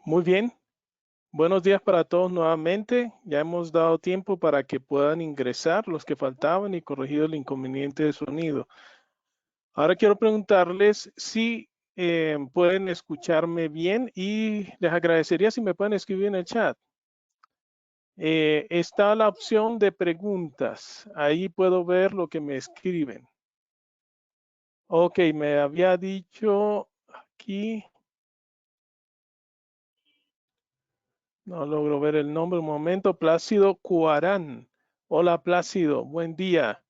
Muy bien. Buenos días para todos nuevamente. Ya hemos dado tiempo para que puedan ingresar los que faltaban y corregido el inconveniente de sonido. Ahora quiero preguntarles si pueden escucharme bien y les agradecería si me pueden escribir en el chat. Está la opción de preguntas. Ahí puedo ver lo que me escriben. Ok, me había dicho aquí. No logro ver el nombre un momento. Plácido Cuarán. Hola Plácido, buen día.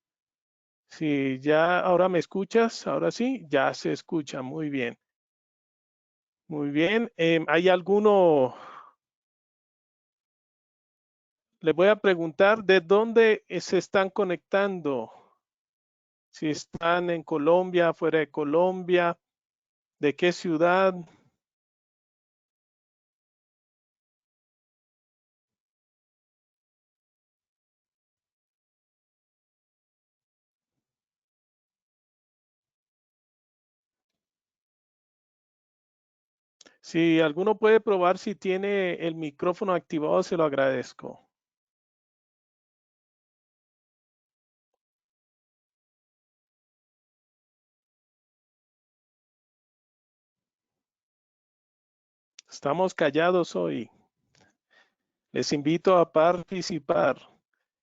Si ya ahora me escuchas, ahora sí, ya se escucha muy bien. Muy bien. ¿Hay alguno? Le voy a preguntar de dónde se están conectando. Si están en Colombia, fuera de Colombia, de qué ciudad. Si alguno puede probar si tiene el micrófono activado, se lo agradezco. Estamos callados hoy. Les invito a participar.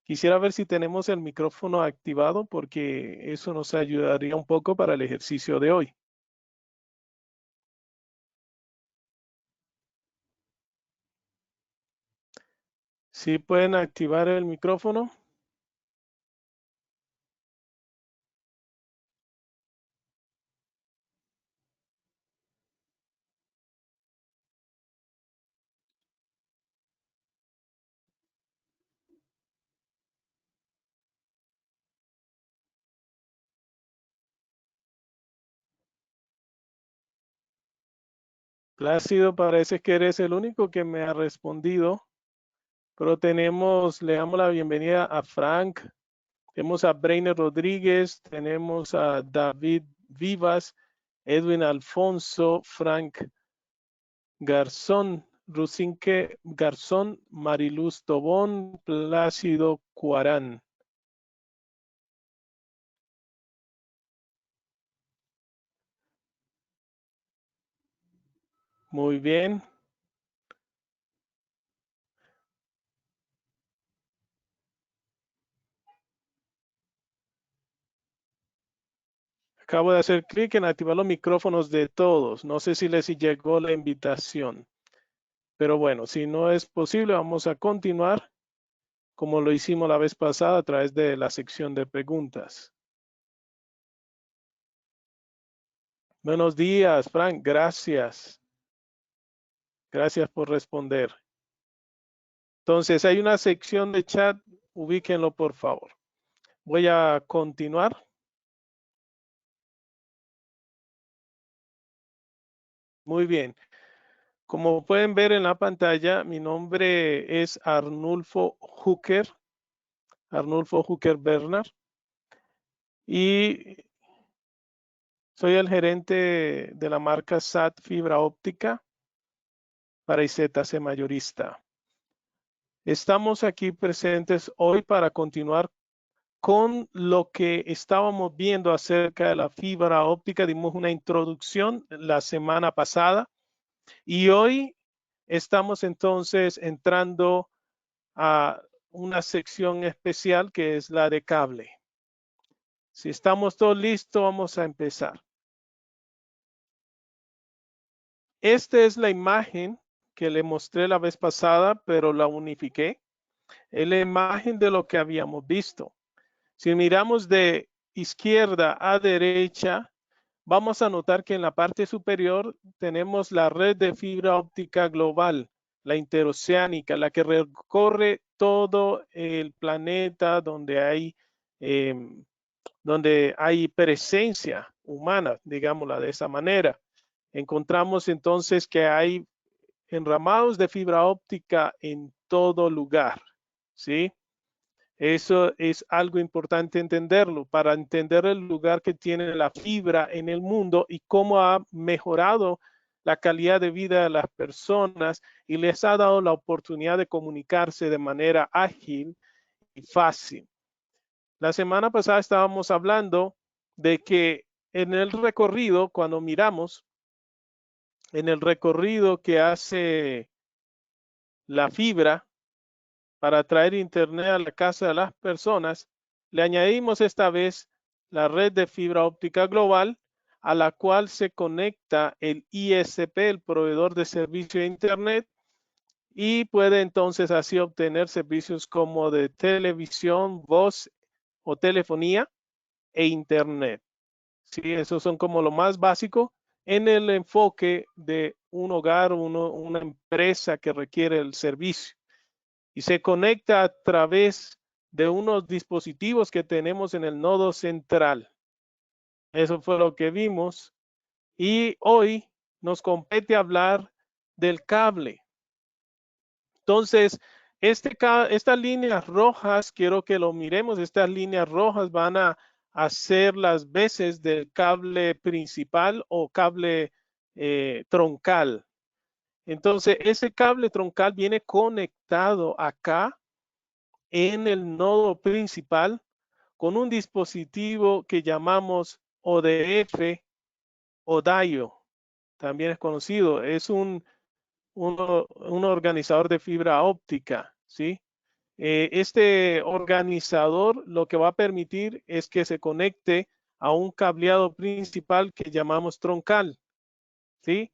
Quisiera ver si tenemos el micrófono activado porque eso nos ayudaría un poco para el ejercicio de hoy. ¿Sí pueden activar el micrófono? Plácido, parece que eres el único que me ha respondido, pero le damos la bienvenida a Frank, tenemos a Breiner Rodríguez, tenemos a David Vivas, Edwin Alfonso, Frank Garzón, Rusinque Garzón, Mariluz Tobón, Plácido Cuarán. Muy bien. Acabo de hacer clic en activar los micrófonos de todos. No sé si les llegó la invitación. Pero bueno, si no es posible, vamos a continuar como lo hicimos la vez pasada a través de la sección de preguntas. Buenos días, Frank. Gracias. Gracias por responder. Entonces, hay una sección de chat. Ubíquenlo, por favor. Voy a continuar. Muy bien. Como pueden ver en la pantalla, mi nombre es Arnulfo Hooker. Arnulfo Hooker Bernard. Y soy el gerente de la marca SAT Fibra Óptica para IZC Mayorista. Estamos aquí presentes hoy para continuar con lo que estábamos viendo acerca de la fibra óptica. Dimos una introducción la semana pasada y hoy estamos entonces entrando a una sección especial que es la de cable. Si estamos todos listos, vamos a empezar. Esta es la imagen que le mostré la vez pasada, pero la unifiqué. Es la imagen de lo que habíamos visto. Si miramos de izquierda a derecha, vamos a notar que en la parte superior tenemos la red de fibra óptica global, la interoceánica, la que recorre todo el planeta donde hay presencia humana, digámosla de esa manera. Encontramos entonces que hay enramados de fibra óptica en todo lugar, ¿sí? Eso es algo importante entenderlo para entender el lugar que tiene la fibra en el mundo y cómo ha mejorado la calidad de vida de las personas y les ha dado la oportunidad de comunicarse de manera ágil y fácil. La semana pasada estábamos hablando de que en el recorrido, cuando miramos en el recorrido que hace la fibra para traer internet a la casa de las personas, le añadimos esta vez la red de fibra óptica global a la cual se conecta el ISP, el proveedor de servicio de internet, y puede entonces así obtener servicios como de televisión, voz o telefonía e internet. Sí, esos son como lo más básico en el enfoque de un hogar, una empresa que requiere el servicio. Y se conecta a través de unos dispositivos que tenemos en el nodo central. Eso fue lo que vimos. Y hoy nos compete hablar del cable. Entonces, estas líneas rojas, quiero que lo miremos, estas líneas rojas van a hacer las veces del cable principal o cable troncal. Entonces, ese cable troncal viene conectado acá en el nodo principal con un dispositivo que llamamos ODF o DIO, también es conocido, es un organizador de fibra óptica, ¿sí? Este organizador lo que va a permitir es que se conecte a un cableado principal que llamamos troncal, ¿sí?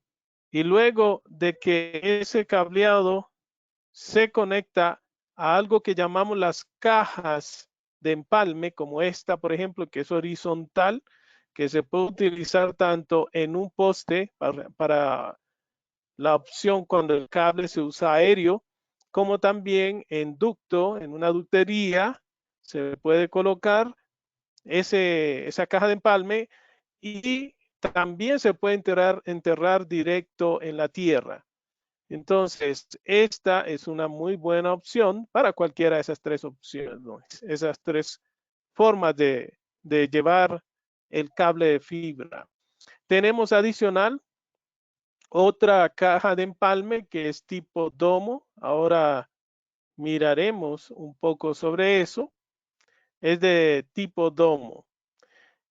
Y luego de que ese cableado se conecta a algo que llamamos las cajas de empalme, como esta, por ejemplo, que es horizontal, que se puede utilizar tanto en un poste para la opción cuando el cable se usa aéreo, como también en ducto, en una ductería, se puede colocar esa caja de empalme y también se puede enterrar directo en la tierra. Entonces, esta es una muy buena opción para cualquiera de esas tres opciones, ¿no? Esas tres formas de llevar el cable de fibra. Tenemos adicional otra caja de empalme que es tipo domo. Ahora miraremos un poco sobre eso. Es de tipo domo.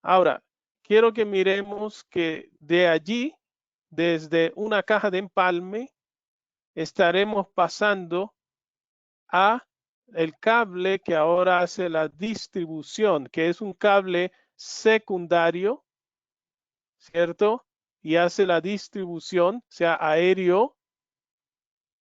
Ahora, quiero que miremos que de allí, desde una caja de empalme, estaremos pasando a el cable que ahora hace la distribución, que es un cable secundario, ¿cierto? Y hace la distribución, sea aéreo,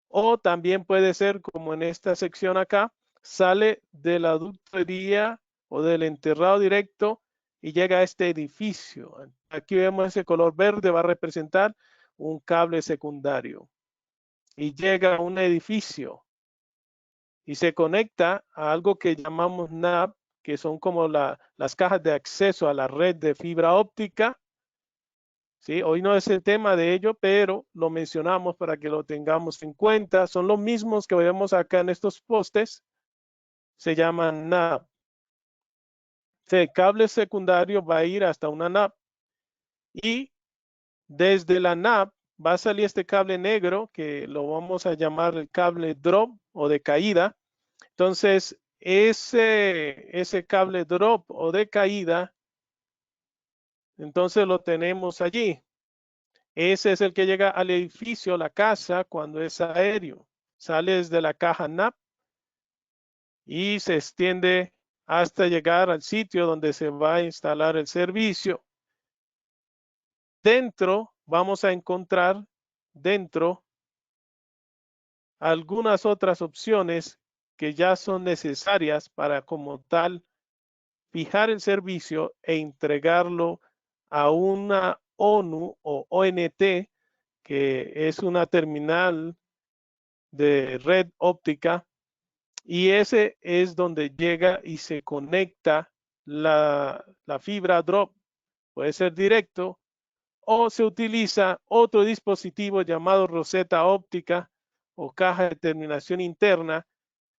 o también puede ser como en esta sección acá, sale de la ductería o del enterrado directo y llega a este edificio. Aquí vemos ese color verde, va a representar un cable secundario. Y llega a un edificio y se conecta a algo que llamamos NAP, que son como las cajas de acceso a la red de fibra óptica. ¿Sí? Hoy no es el tema de ello, pero lo mencionamos para que lo tengamos en cuenta. Son los mismos que vemos acá en estos postes. Se llaman NAP. El cable secundario va a ir hasta una NAP y desde la NAP va a salir este cable negro que lo vamos a llamar el cable drop o de caída. Entonces, ese cable drop o de caída, entonces lo tenemos allí. Ese es el que llega al edificio, la casa, cuando es aéreo. Sale desde la caja NAP y se extiende hasta llegar al sitio donde se va a instalar el servicio. Dentro vamos a encontrar algunas otras opciones que ya son necesarias para como tal fijar el servicio e entregarlo a una ONU o ONT, que es una terminal de red óptica, y ese es donde llega y se conecta la fibra drop. Puede ser directo o se utiliza otro dispositivo llamado roseta óptica o caja de terminación interna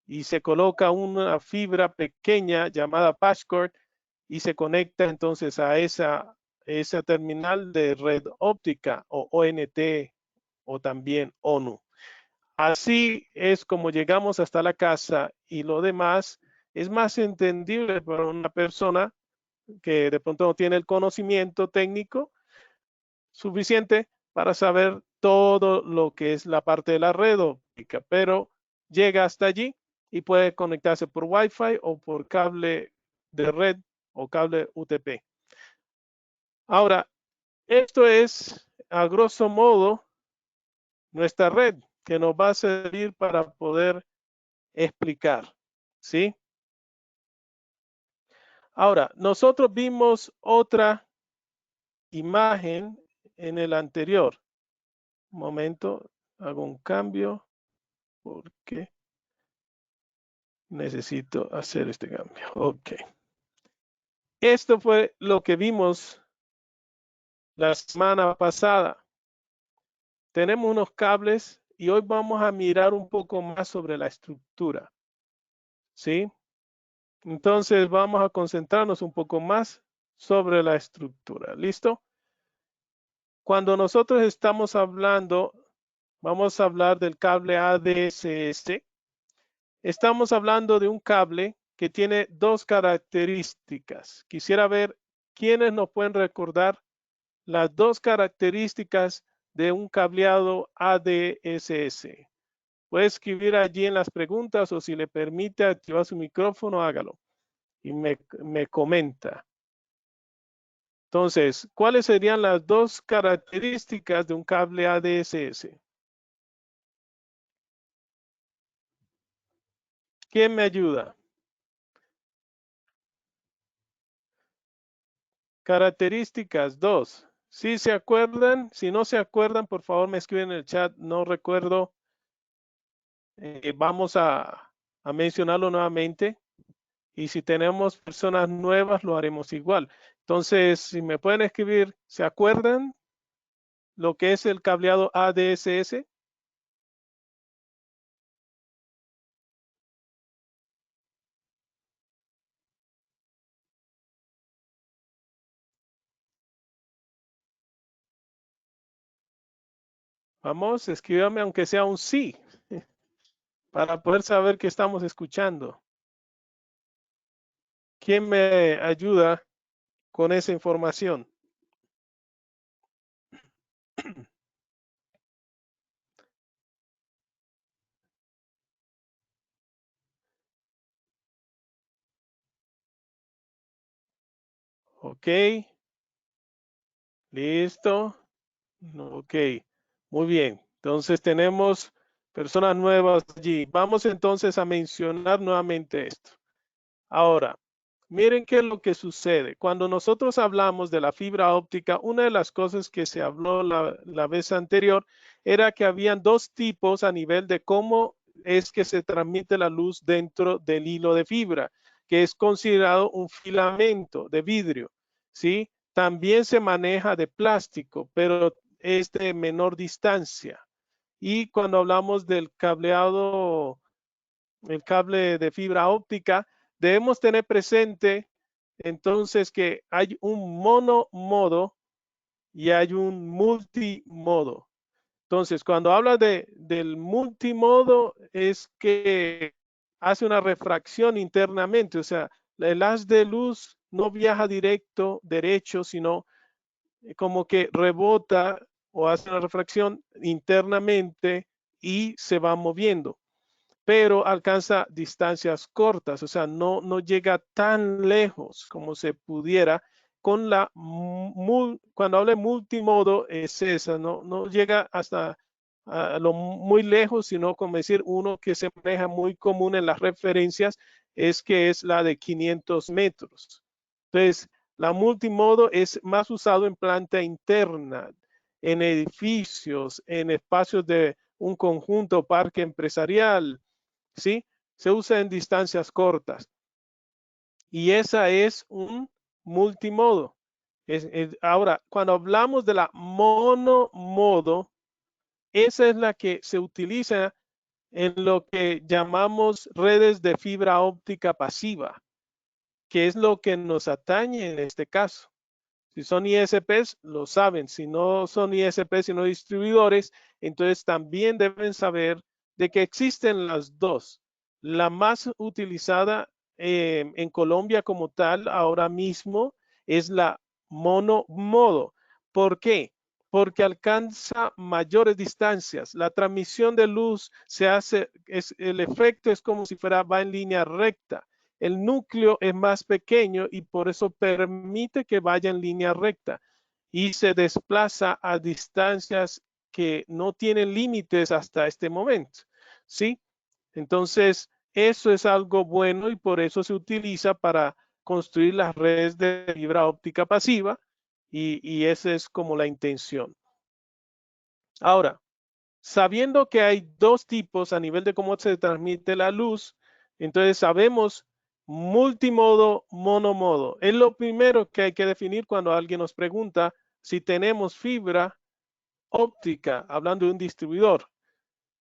y se coloca una fibra pequeña llamada patchcord y se conecta entonces a esa terminal de red óptica o ONT o también ONU. Así es como llegamos hasta la casa y lo demás es más entendible para una persona que de pronto no tiene el conocimiento técnico suficiente para saber todo lo que es la parte de la red óptica, pero llega hasta allí y puede conectarse por Wi-Fi o por cable de red o cable UTP. Ahora, esto es a grosso modo nuestra red que nos va a servir para poder explicar, ¿sí? Ahora, nosotros vimos otra imagen en el anterior. Un momento, hago un cambio porque necesito hacer este cambio. Ok. Esto fue lo que vimos la semana pasada. Tenemos unos cables y hoy vamos a mirar un poco más sobre la estructura, ¿sí? Entonces vamos a concentrarnos un poco más sobre la estructura. ¿Listo? Cuando nosotros estamos hablando, vamos a hablar del cable ADSS. Estamos hablando de un cable que tiene dos características. Quisiera ver quiénes nos pueden recordar las dos características de un cableado ADSS. Puede escribir allí en las preguntas o si le permite activar su micrófono, hágalo y me comenta. Entonces, ¿cuáles serían las dos características de un cable ADSS? ¿Quién me ayuda? Características 2. Si se acuerdan, si no se acuerdan, por favor me escriben en el chat. No recuerdo. Vamos a mencionarlo nuevamente. Y si tenemos personas nuevas, lo haremos igual. Entonces, si me pueden escribir, ¿se acuerdan lo que es el cableado ADSS? Vamos, escríbame aunque sea un sí, para poder saber que estamos escuchando. ¿Quién me ayuda con esa información? Ok, listo. Ok, muy bien. Entonces tenemos personas nuevas allí. Vamos entonces a mencionar nuevamente esto. Ahora, miren qué es lo que sucede. Cuando nosotros hablamos de la fibra óptica, una de las cosas que se habló la vez anterior era que habían dos tipos a nivel de cómo es que se transmite la luz dentro del hilo de fibra, que es considerado un filamento de vidrio, ¿sí? También se maneja de plástico, pero es de menor distancia. Y cuando hablamos del cableado, el cable de fibra óptica, debemos tener presente entonces que hay un monomodo y hay un multimodo. Entonces, cuando habla del multimodo es que hace una refracción internamente, o sea, el haz de luz no viaja derecho, sino como que rebota o hace una refracción internamente y se va moviendo, pero alcanza distancias cortas, o sea, no llega tan lejos como se pudiera con cuando hablo de multimodo es esa, no llega hasta lo muy lejos, sino como decir uno que se maneja muy común en las referencias es que es la de 500 metros. Entonces, la multimodo es más usado en planta interna, en edificios, en espacios de un conjunto, parque empresarial, ¿sí? Se usa en distancias cortas. Y esa es un multimodo. Ahora, cuando hablamos de la monomodo, esa es la que se utiliza en lo que llamamos redes de fibra óptica pasiva, que es lo que nos atañe en este caso. Si son ISPs, lo saben. Si no son ISPs, sino distribuidores, entonces también deben saber de que existen las dos. La más utilizada en Colombia como tal ahora mismo es la monomodo. ¿Por qué? Porque alcanza mayores distancias. La transmisión de luz se hace, el efecto es como si fuera, va en línea recta. El núcleo es más pequeño y por eso permite que vaya en línea recta y se desplaza a distancias que no tienen límites hasta este momento. ¿Sí? Entonces, eso es algo bueno y por eso se utiliza para construir las redes de fibra óptica pasiva y esa es como la intención. Ahora, sabiendo que hay dos tipos a nivel de cómo se transmite la luz, entonces sabemos multimodo, monomodo. Es lo primero que hay que definir cuando alguien nos pregunta si tenemos fibra óptica, hablando de un distribuidor.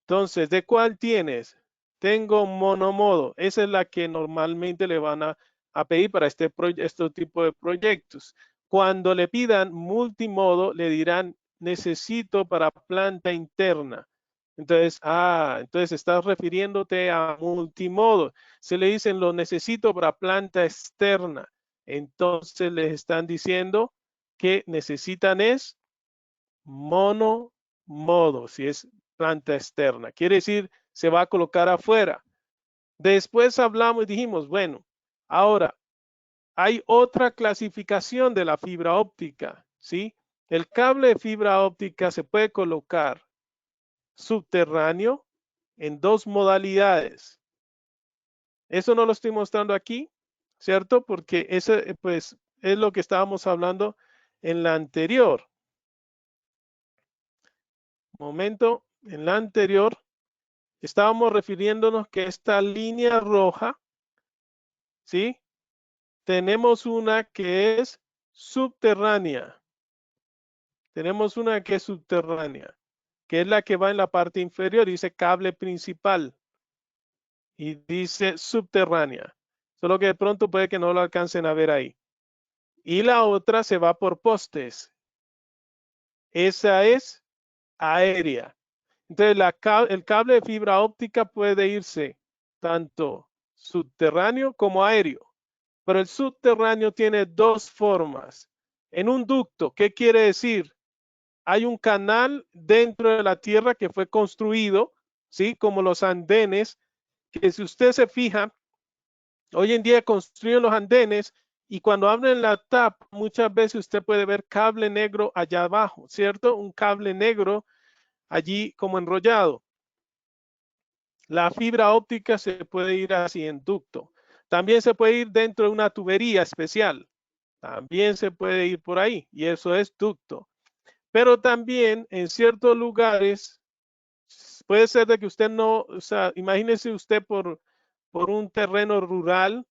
Entonces, ¿de cuál tienes? Tengo monomodo. Esa es la que normalmente le van a pedir para este tipo de proyectos. Cuando le pidan multimodo, le dirán, necesito para planta interna. Entonces estás refiriéndote a multimodo. Se le dicen, lo necesito para planta externa. Entonces les están diciendo que necesitan es monomodo, si es planta externa. Quiere decir, se va a colocar afuera. Después hablamos y dijimos, bueno, ahora hay otra clasificación de la fibra óptica, ¿sí? El cable de fibra óptica se puede colocar subterráneo en dos modalidades. Eso no lo estoy mostrando aquí, ¿cierto? Porque ese, pues, es lo que estábamos hablando en la anterior. Momento, en la anterior estábamos refiriéndonos que esta línea roja, ¿sí? Tenemos una que es subterránea. Tenemos una que es subterránea, que es la que va en la parte inferior, dice cable principal y dice subterránea. Solo que de pronto puede que no lo alcancen a ver ahí. Y la otra se va por postes. Esa es aérea. Entonces, el cable de fibra óptica puede irse tanto subterráneo como aéreo. Pero el subterráneo tiene dos formas. En un ducto, ¿qué quiere decir? Hay un canal dentro de la tierra que fue construido, ¿sí? Como los andenes, que si usted se fija, hoy en día construyen los andenes y cuando abren la tapa, muchas veces usted puede ver cable negro allá abajo, ¿cierto? Un cable negro allí como enrollado. La fibra óptica se puede ir así en ducto. También se puede ir dentro de una tubería especial. También se puede ir por ahí y eso es ducto. Pero también en ciertos lugares puede ser de que usted no, o sea, imagínese usted por un terreno rural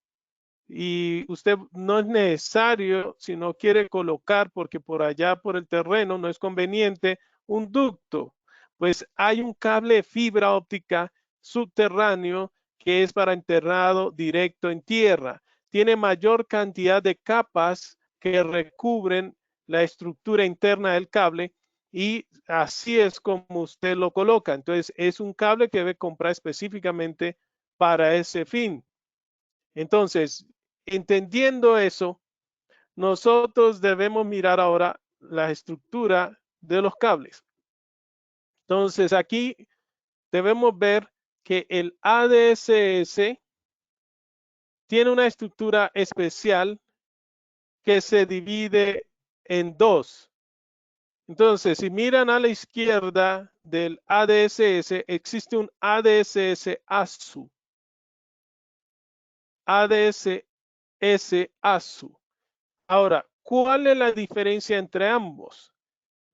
y usted no es necesario, si no quiere colocar, porque por allá por el terreno no es conveniente, un ducto. Pues hay un cable de fibra óptica subterráneo que es para enterrado directo en tierra. Tiene mayor cantidad de capas que recubren la estructura interna del cable y así es como usted lo coloca. Entonces es un cable que debe comprar específicamente para ese fin. Entonces, entendiendo eso, nosotros debemos mirar ahora la estructura de los cables. Entonces, aquí debemos ver que el ADSS tiene una estructura especial que se divide en dos. Entonces, si miran a la izquierda del ADSS, existe un ADSS ASU. ADSS ASU. Ahora, ¿cuál es la diferencia entre ambos?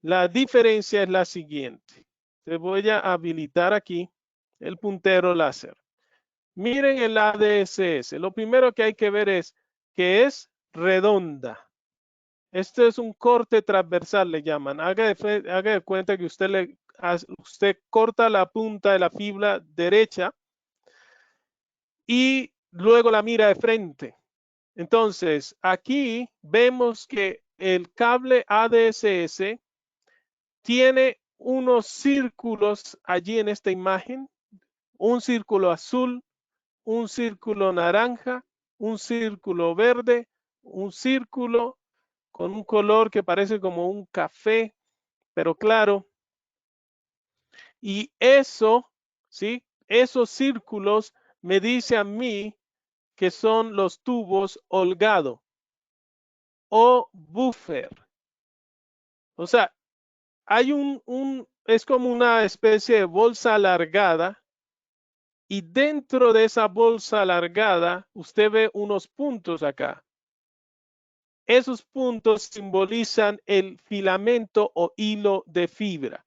La diferencia es la siguiente. Te voy a habilitar aquí el puntero láser. Miren el ADSS. Lo primero que hay que ver es que es redonda. Este es un corte transversal, le llaman. Haga de cuenta que usted corta la punta de la fibra derecha y luego la mira de frente. Entonces, aquí vemos que el cable ADSS tiene unos círculos allí en esta imagen, un círculo azul, un círculo naranja, un círculo verde, un círculo con un color que parece como un café, pero claro. Y eso, ¿sí? Esos círculos me dice a mí que son los tubos holgado o buffer. O sea, hay es como una especie de bolsa alargada y dentro de esa bolsa alargada usted ve unos puntos acá. Esos puntos simbolizan el filamento o hilo de fibra.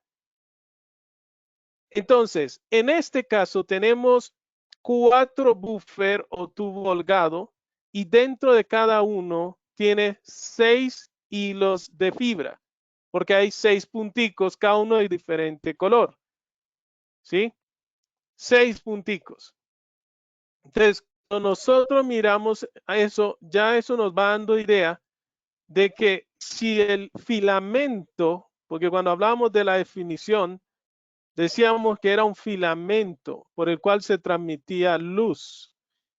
Entonces, en este caso tenemos 4 buffer o tubo holgado y dentro de cada uno tiene 6 hilos de fibra, porque hay 6 punticos, cada uno de diferente color. ¿Sí? 6 punticos. Entonces, cuando nosotros miramos a eso, ya eso nos va dando idea de que si el filamento, porque cuando hablamos de la definición, decíamos que era un filamento por el cual se transmitía luz.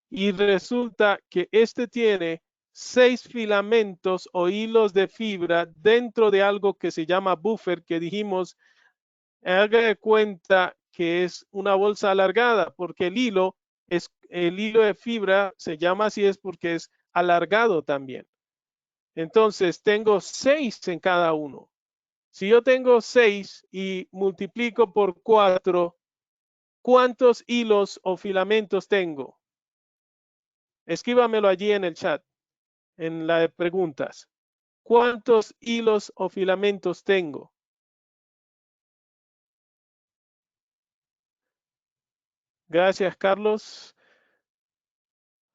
Y resulta que este tiene 6 filamentos o hilos de fibra dentro de algo que se llama buffer, que dijimos, haga de cuenta que es una bolsa alargada, porque el hilo de fibra se llama así es porque es alargado también. Entonces tengo 6 en cada uno. Si yo tengo 6 y multiplico por 4, ¿cuántos hilos o filamentos tengo? Escríbamelo allí en el chat, en la de preguntas. ¿Cuántos hilos o filamentos tengo? Gracias, Carlos.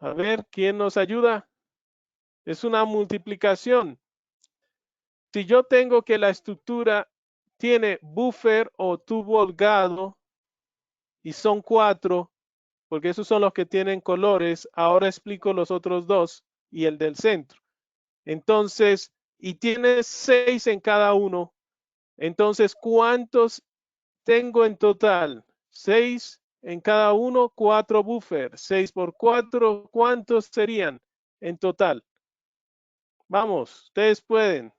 A ver, ¿quién nos ayuda? Es una multiplicación. Si yo tengo que la estructura tiene buffer o tubo holgado y son 4, porque esos son los que tienen colores, ahora explico los otros 2 y el del centro. Entonces, y tiene 6 en cada uno. Entonces, ¿cuántos tengo en total? 6 en cada uno, 4 buffer. 6 por 4, ¿cuántos serían en total? Vamos, ustedes pueden.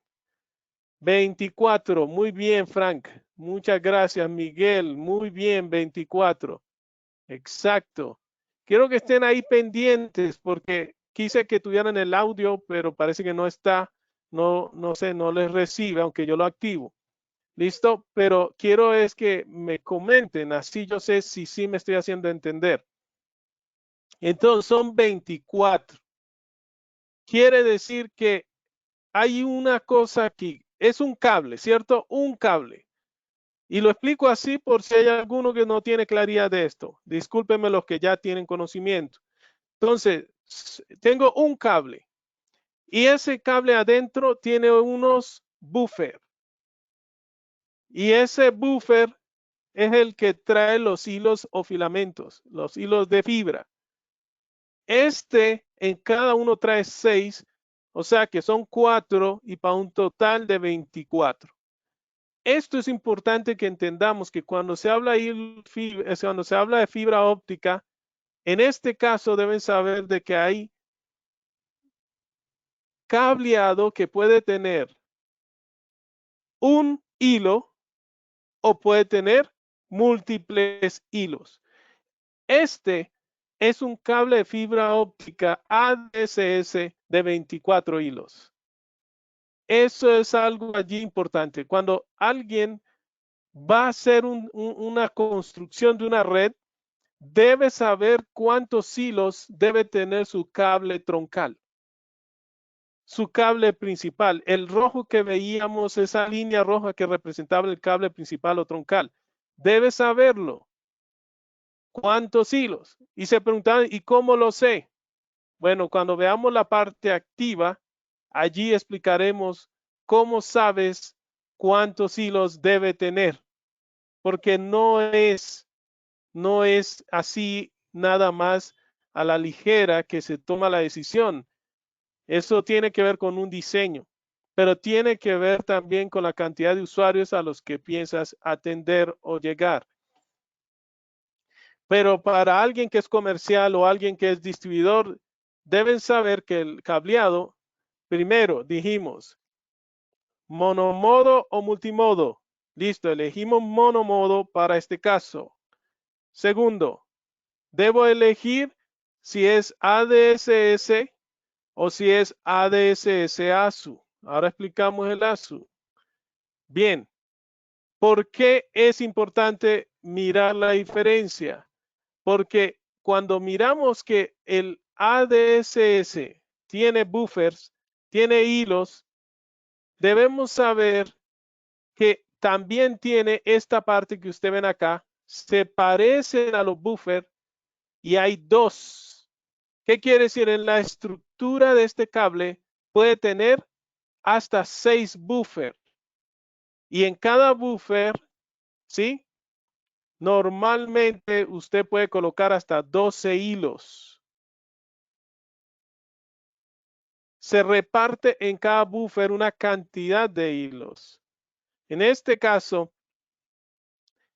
24, muy bien, Frank. Muchas gracias, Miguel. Muy bien, 24. Exacto. Quiero que estén ahí pendientes porque quise que tuvieran el audio, pero parece que no está. No sé, no les recibe, aunque yo lo activo. ¿Listo? Pero quiero es que me comenten, así yo sé si sí me estoy haciendo entender. Entonces son 24. Quiere decir que hay una cosa aquí. Es un cable, ¿cierto? Un cable. Y lo explico así por si hay alguno que no tiene claridad de esto. Discúlpenme los que ya tienen conocimiento. Entonces, tengo un cable y ese cable adentro tiene unos buffer. Y ese buffer es el que trae los hilos o filamentos, los hilos de fibra. Este en cada uno trae 6, o sea que son 4 y para un total de 24. Esto es importante que entendamos que cuando se habla de fibra óptica, en este caso deben saber de que hay cableado que puede tener un hilo o puede tener múltiples hilos. Este es un cable de fibra óptica ADSS de 24 hilos. Eso es algo allí importante. Cuando alguien va a hacer una construcción de una red, debe saber cuántos hilos debe tener su cable troncal, su cable principal. El rojo que veíamos, esa línea roja que representaba el cable principal o troncal, debe saberlo. ¿Cuántos hilos? Y se preguntaban, ¿y cómo lo sé? Bueno, cuando veamos la parte activa, allí explicaremos cómo sabes cuántos hilos debe tener, porque no es así nada más a la ligera que se toma la decisión. Eso tiene que ver con un diseño. pero tiene que ver también con la cantidad de usuarios a los que piensas atender o llegar. Pero para alguien que es comercial o alguien que es distribuidor, deben saber que el cableado, primero dijimos, monomodo o multimodo. Listo, elegimos monomodo para este caso. Segundo, debo elegir si es ADSS o si es ADSS ASU. Ahora explicamos el ASU. Bien, ¿por qué es importante mirar la diferencia? Porque cuando miramos que el ADSS tiene buffers, tiene hilos, debemos saber que también tiene esta parte que usted ven acá, se parecen a los buffers y hay dos. ¿Qué quiere decir? En la estructura de este cable puede tener hasta 6 buffers y en cada buffer, ¿sí? Normalmente usted puede colocar hasta 12 hilos. Se reparte en cada buffer una cantidad de hilos. En este caso,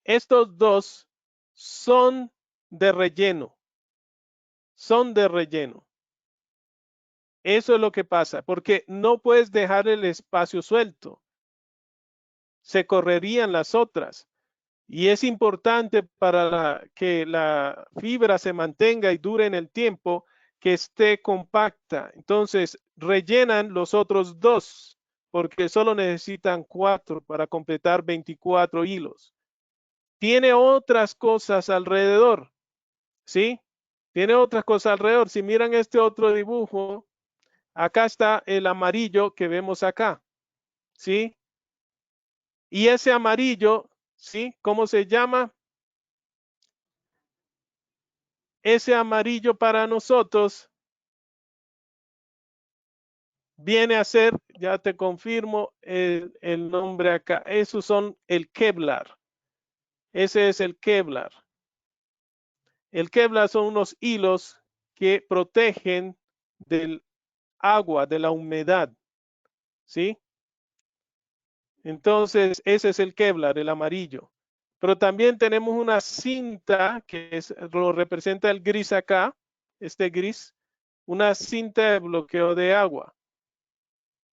estos dos son de relleno. Son de relleno. Eso es lo que pasa, porque no puedes dejar el espacio suelto. Se correrían las otras. Y es importante para que la fibra se mantenga y dure en el tiempo que esté compacta. Entonces, rellenan los otros dos, porque solo necesitan 4 para completar 24 hilos. Tiene otras cosas alrededor, ¿sí? Tiene otras cosas alrededor. Si miran este otro dibujo, acá está el amarillo que vemos acá, ¿sí? Y ese amarillo, ¿sí? ¿Cómo se llama? Ese amarillo para nosotros viene a ser, ya te confirmo el nombre acá, esos son el Kevlar. Ese es el Kevlar. El Kevlar son unos hilos que protegen del agua, de la humedad, ¿sí? Entonces, ese es el Kevlar, el amarillo. Pero también tenemos una cinta que lo representa el gris acá, este gris, una cinta de bloqueo de agua.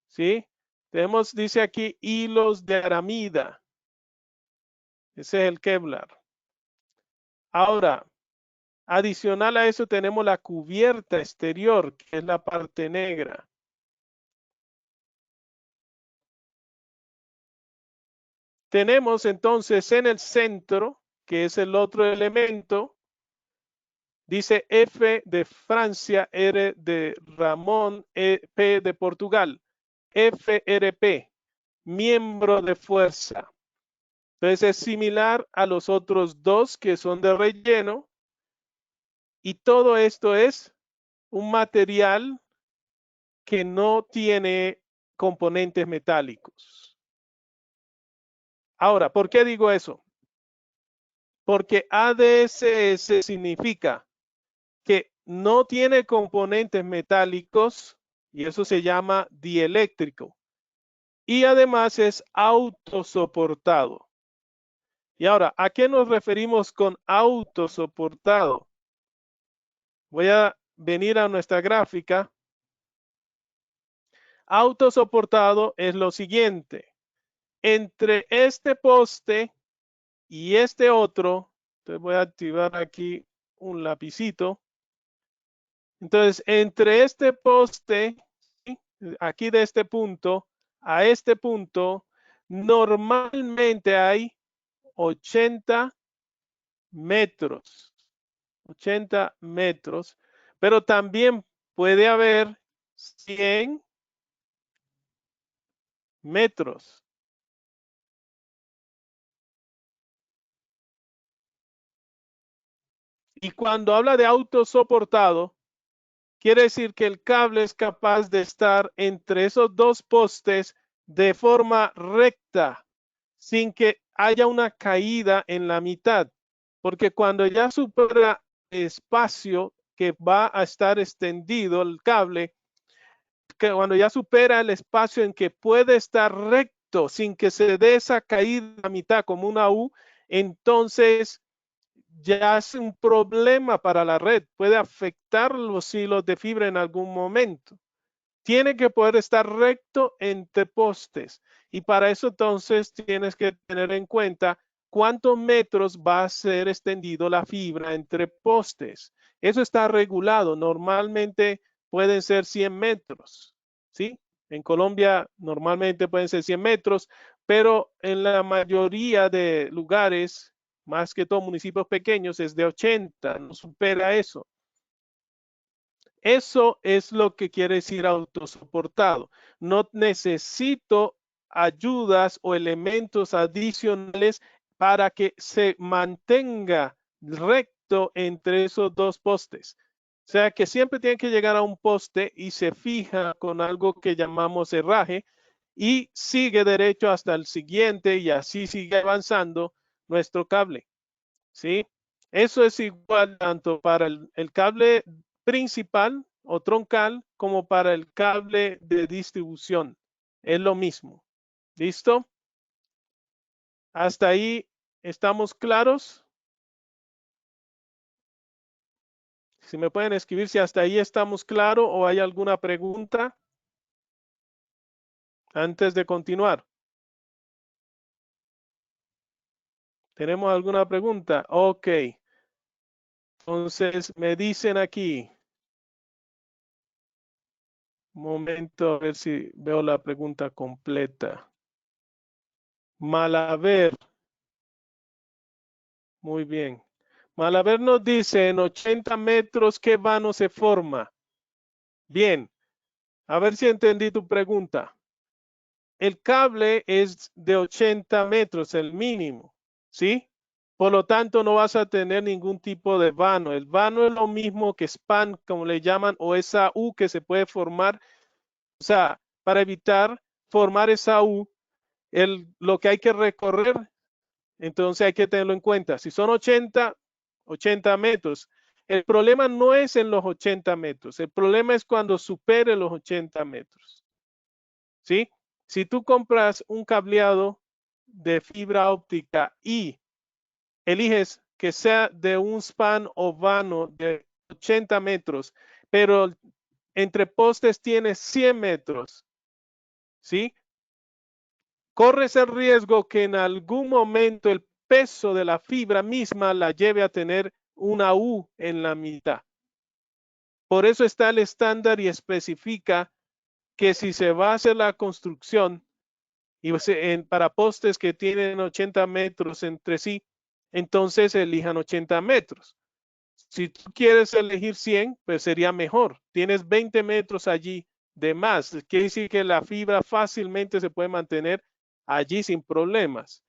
¿Sí? Tenemos, dice aquí, hilos de aramida. Ese es el Kevlar. Ahora, adicional a eso tenemos la cubierta exterior, que es la parte negra. Tenemos entonces en el centro, que es el otro elemento, dice F de Francia, R de Ramón, P de Portugal. FRP, miembro de fuerza. Entonces es similar a los otros dos que son de relleno. Y todo esto es un material que no tiene componentes metálicos. Ahora, ¿por qué digo eso? Porque ADSS significa que no tiene componentes metálicos y eso se llama dieléctrico. Y además es autosoportado. Y ahora, ¿a qué nos referimos con autosoportado? Voy a venir a nuestra gráfica. Autosoportado es lo siguiente. Entre este poste y este otro, entonces voy a activar aquí un lapicito. Entonces, entre este poste, ¿sí? Aquí de este punto a este punto, normalmente hay 80 metros. 80 metros, pero también puede haber 100 metros. Y cuando habla de autosoportado, quiere decir que el cable es capaz de estar entre esos dos postes de forma recta, sin que haya una caída en la mitad. Porque cuando ya supera el espacio que va a estar extendido el cable, cuando ya supera el espacio en que puede estar recto sin que se dé esa caída a mitad como una U, entonces ya es un problema para la red, puede afectar los hilos de fibra en algún momento. Tiene que poder estar recto entre postes y para eso entonces tienes que tener en cuenta cuántos metros va a ser extendido la fibra entre postes. Eso está regulado, normalmente pueden ser 100 metros, ¿sí? En Colombia normalmente pueden ser 100 metros, pero en la mayoría de lugares, más que todo municipios pequeños, es de 80, no supera eso. Eso es lo que quiere decir autosoportado. No necesito ayudas o elementos adicionales para que se mantenga recto entre esos dos postes. O sea que siempre tiene que llegar a un poste y se fija con algo que llamamos herraje y sigue derecho hasta el siguiente y así sigue avanzando nuestro cable. ¿Sí? Eso es igual tanto para el cable principal o troncal como para el cable de distribución. Es lo mismo. ¿Listo? Hasta ahí estamos claros. Si me pueden escribir si hasta ahí estamos claros o hay alguna pregunta antes de continuar. ¿Tenemos alguna pregunta? Ok. Entonces me dicen aquí. Un momento, a ver si veo la pregunta completa. Malaver. Muy bien. Malaver nos dice en 80 metros qué vano se forma. Bien, a ver si entendí tu pregunta. El cable es de 80 metros, el mínimo, ¿sí? Por lo tanto, no vas a tener ningún tipo de vano. El vano es lo mismo que span, como le llaman, o esa U que se puede formar. O sea, para evitar formar esa U, lo que hay que recorrer, entonces hay que tenerlo en cuenta. Si son 80 metros. El problema no es en los 80 metros. El problema es cuando supere los 80 metros. ¿Sí? Si tú compras un cableado de fibra óptica y eliges que sea de un span o vano de 80 metros, pero entre postes tiene 100 metros, ¿sí? Corres el riesgo que en algún momento el peso de la fibra misma la lleve a tener una U en la mitad. Por eso está el estándar y especifica que si se va a hacer la construcción y para postes que tienen 80 metros entre sí, entonces elijan 80 metros. Si tú quieres elegir 100, pues sería mejor. Tienes 20 metros allí de más. Quiere decir que la fibra fácilmente se puede mantener allí sin problemas.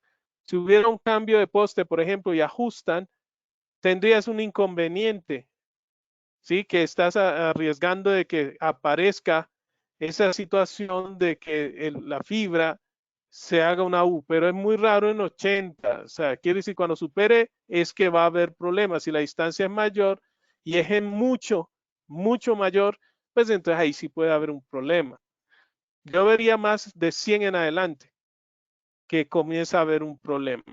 Si hubiera un cambio de poste, por ejemplo, y ajustan, tendrías un inconveniente, ¿sí? Que estás arriesgando de que aparezca esa situación de que la fibra se haga una U, pero es muy raro en 80. O sea, quiere decir cuando supere es que va a haber problemas. Si la distancia es mayor y es en mucho mayor, pues entonces ahí sí puede haber un problema. Yo vería más de 100 en adelante que comienza a haber un problema.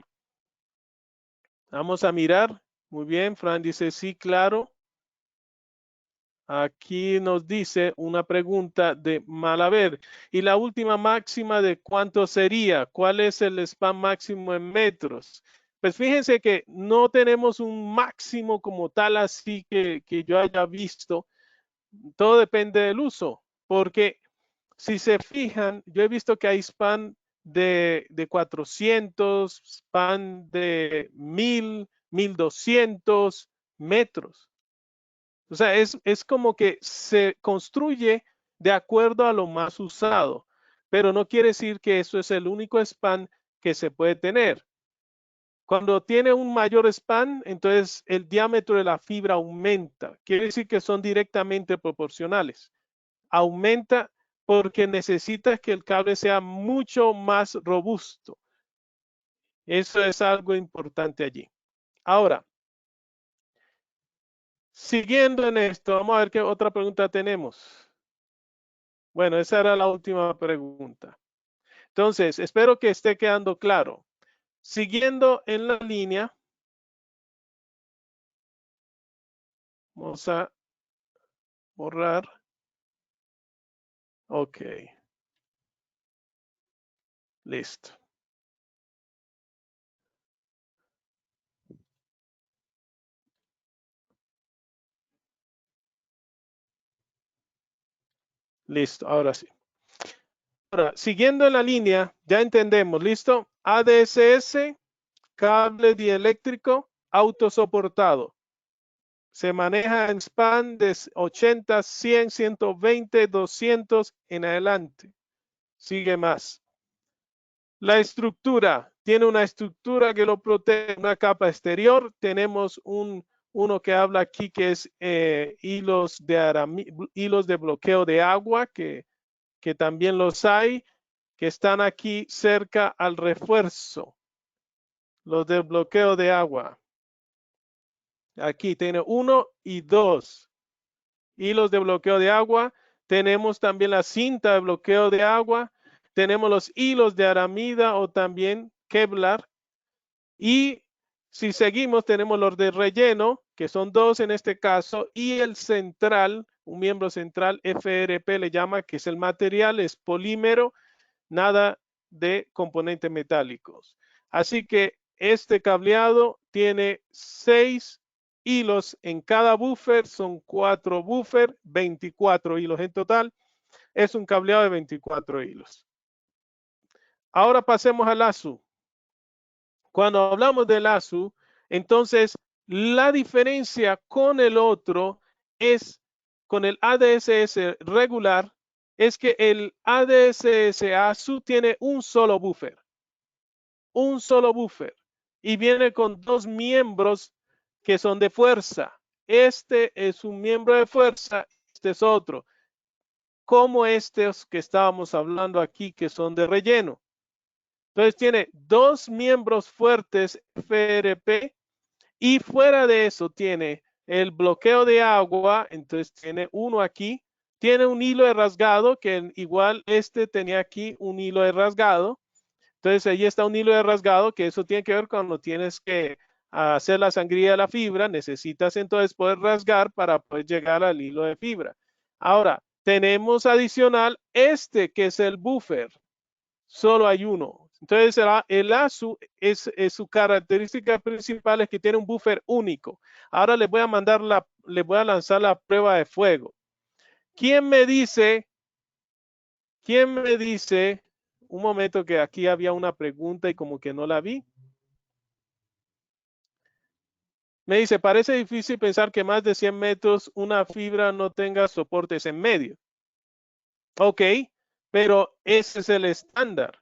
Vamos a mirar. Muy bien, Fran dice sí, claro. Aquí nos dice una pregunta de Malaver. Y la última máxima de cuánto sería. ¿Cuál es el span máximo en metros? Pues fíjense que no tenemos un máximo como tal así que yo haya visto. Todo depende del uso. Porque si se fijan, yo he visto que hay span de 400, span de 1000, 1200 metros. O sea, es como que se construye de acuerdo a lo más usado, pero no quiere decir que eso es el único span que se puede tener. Cuando tiene un mayor span, entonces el diámetro de la fibra aumenta. Quiere decir que son directamente proporcionales. Aumenta porque necesitas que el cable sea mucho más robusto. Eso es algo importante allí. Ahora, siguiendo en esto, vamos a ver qué otra pregunta tenemos. Bueno, esa era la última pregunta. Entonces, espero que esté quedando claro. Siguiendo en la línea, vamos a borrar. Ok, listo. Listo, ahora sí. Ahora, siguiendo en la línea, ya entendemos, ¿listo? ADSS, cable dieléctrico, autosoportado. Se maneja en span de 80, 100, 120, 200 en adelante. Sigue más. La estructura, tiene una estructura que lo protege, una capa exterior. Tenemos uno que habla aquí que es hilos de bloqueo de agua, que también los hay, que están aquí cerca al refuerzo. Los de bloqueo de agua. Aquí tiene 1 y 2 hilos de bloqueo de agua. Tenemos también la cinta de bloqueo de agua. Tenemos los hilos de aramida o también Kevlar. Y si seguimos, tenemos los de relleno, que son 2 en este caso, y el central, un miembro central, FRP le llama, que es el material, es polímero, nada de componentes metálicos. Así que este cableado tiene 6 hilos en cada buffer, son 4 buffer, 24 hilos en total. Es un cableado de 24 hilos. Ahora pasemos al ASU. Cuando hablamos del ASU, entonces la diferencia con el otro es, con el ADSS regular, es que el ADSS ASU tiene un solo buffer, y viene con 2 miembros que son de fuerza. Este es un miembro de fuerza, este es otro, como estos que estábamos hablando aquí, que son de relleno. Entonces tiene 2 miembros fuertes FRP y fuera de eso tiene el bloqueo de agua, entonces tiene uno aquí, tiene un hilo de rasgado que igual este tenía aquí un hilo de rasgado. Entonces ahí está un hilo de rasgado que eso tiene que ver cuando tienes que hacer la sangría de la fibra, necesitas entonces poder rasgar para poder llegar al hilo de fibra. Ahora, tenemos adicional este que es el buffer, solo hay uno. Entonces el ASU es su característica principal es que tiene un buffer único. Ahora les voy a les voy a lanzar la prueba de fuego. ¿Quién me dice? Un momento que aquí había una pregunta y como que no la vi. Me dice, parece difícil pensar que más de 100 metros una fibra no tenga soportes en medio. Ok, pero ese es el estándar,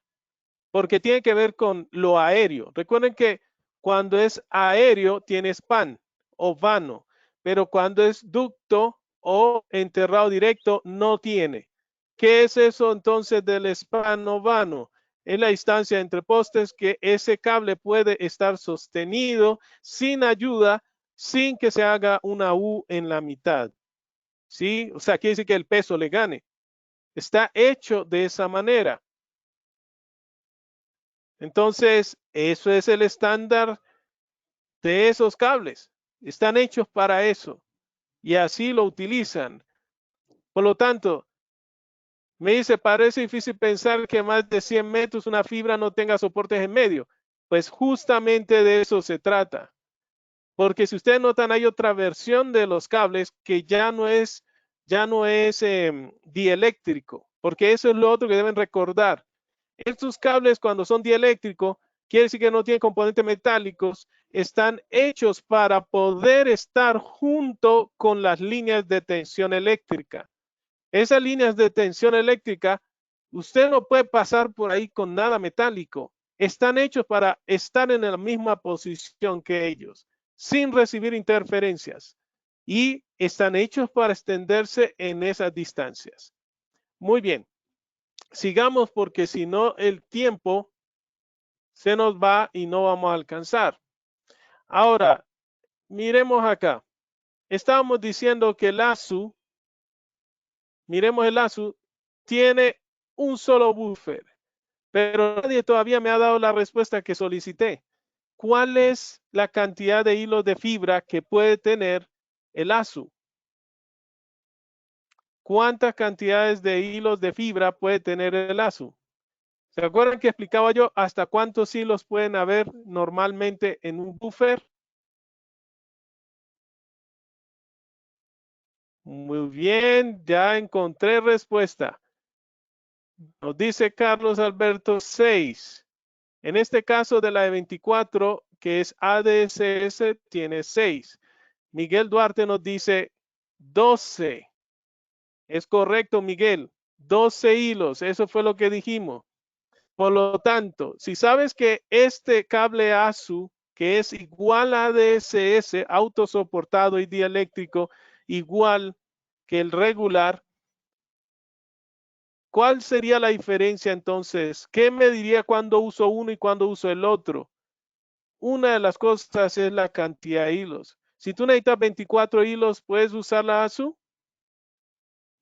porque tiene que ver con lo aéreo. Recuerden que cuando es aéreo tiene span o vano, pero cuando es ducto o enterrado directo no tiene. ¿Qué es eso entonces del span o vano? Es la distancia entre postes que ese cable puede estar sostenido sin ayuda, sin que se haga una U en la mitad. ¿Sí? O sea, quiere decir que el peso le gane. Está hecho de esa manera. Entonces, eso es el estándar de esos cables. Están hechos para eso y así lo utilizan. Por lo tanto, me dice, parece difícil pensar que más de 100 metros una fibra no tenga soportes en medio. Pues justamente de eso se trata. Porque si ustedes notan, hay otra versión de los cables que ya no es dieléctrico, porque eso es lo otro que deben recordar. Estos cables, cuando son dieléctricos, quiere decir que no tienen componentes metálicos, están hechos para poder estar junto con las líneas de tensión eléctrica. Esas líneas de tensión eléctrica, usted no puede pasar por ahí con nada metálico. Están hechos para estar en la misma posición que ellos, sin recibir interferencias. Y están hechos para extenderse en esas distancias. Muy bien, sigamos porque si no el tiempo se nos va y no vamos a alcanzar. Ahora, miremos acá. Estábamos diciendo que el ASU, miremos el ASU, tiene un solo buffer, pero nadie todavía me ha dado la respuesta que solicité. ¿Cuál es la cantidad de hilos de fibra que puede tener el ASU? ¿Cuántas cantidades de hilos de fibra puede tener el ASU? ¿Se acuerdan que explicaba yo hasta cuántos hilos pueden haber normalmente en un buffer? Muy bien, ya encontré respuesta. Nos dice Carlos Alberto 6. En este caso de la de 24, que es ADSS, tiene 6. Miguel Duarte nos dice 12. Es correcto, Miguel. 12 hilos, eso fue lo que dijimos. Por lo tanto, si sabes que este cable ASU, que es igual a ADSS, autosoportado y dieléctrico, igual que el regular, ¿cuál sería la diferencia entonces? ¿Qué me diría cuando uso uno y cuando uso el otro? Una de las cosas es la cantidad de hilos. Si tú necesitas 24 hilos, ¿puedes usar la ASU?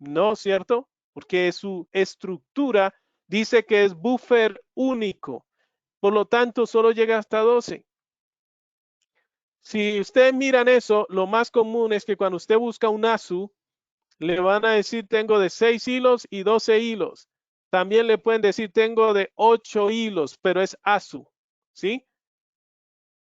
No, ¿cierto? Porque su estructura dice que es buffer único. Por lo tanto, solo llega hasta 12. Si ustedes miran eso, lo más común es que cuando usted busca un ASU, le van a decir tengo de 6 hilos y 12 hilos. También le pueden decir tengo de 8 hilos, pero es ASU, ¿sí?